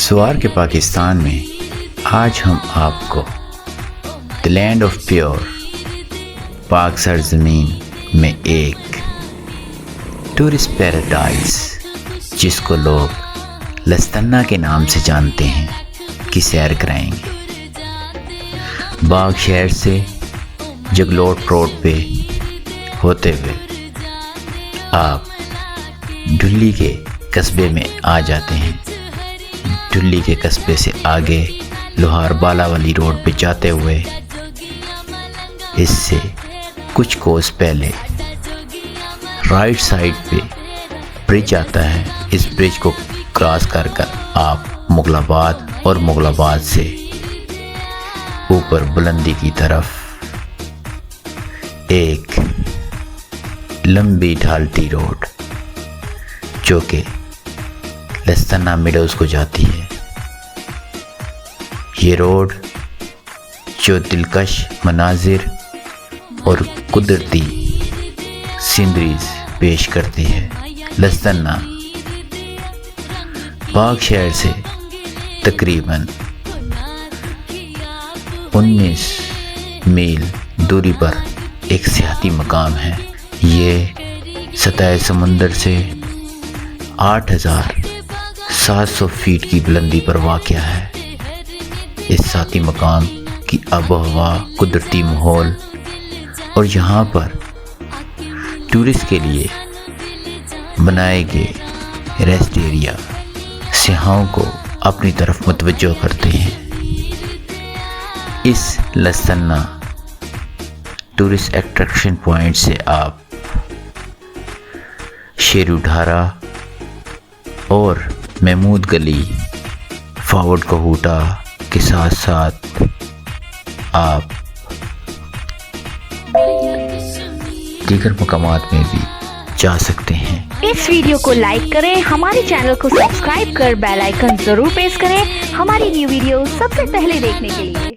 سوار کے پاکستان میں آج ہم آپ کو دی لینڈ آف پیور پاک سرزمین میں ایک ٹورسٹ پیراڈائز جس کو لوگ لستنہ کے نام سے جانتے ہیں کی سیر کرائیں گے۔ باغ شہر سے جگلوٹ روڈ پہ ہوتے ہوئے آپ ڈھلی کے قصبے میں آ جاتے ہیں۔ ڈھلی کے قصبے سے آگے لوہار بالا والی روڈ پہ جاتے ہوئے اس سے کچھ کوس پہلے رائٹ سائڈ پہ برج آتا ہے۔ اس برج کو کراس کر آپ مغل آباد اور مغل آباد سے اوپر بلندی کی طرف ایک لمبی ڈھالتی روڈ جو کہ لستنہ میڈوز کو جاتی ہے۔ یہ روڈ جو دلکش مناظر اور قدرتی سینریز پیش کرتی ہے۔ لستنہ باغ شہر سے تقریباً 19 میل دوری پر ایک سیاحتی مقام ہے۔ یہ سطح سمندر سے 8700 فیٹ کی بلندی پر واقع ہے۔ اس سیاحتی مقام کی آب و ہوا، قدرتی ماحول اور یہاں پر ٹورسٹ کے لیے بنائے گئے ریسٹ ایریا سیاحوں کو اپنی طرف متوجہ کرتے ہیں۔ اس لستنہ ٹورسٹ اٹریکشن پوائنٹ سے آپ شیرو ڈھارا اور محمود گلی، فاورڈ کوہوٹا کے ساتھ ساتھ آپ دیگر مقامات میں بھی جا سکتے ہیں۔ اس ویڈیو کو لائک کریں، ہمارے چینل کو سبسکرائب کر بیل آئیکن ضرور پریس کریں ہماری نیو ویڈیو سب سے پہلے دیکھنے کے لیے۔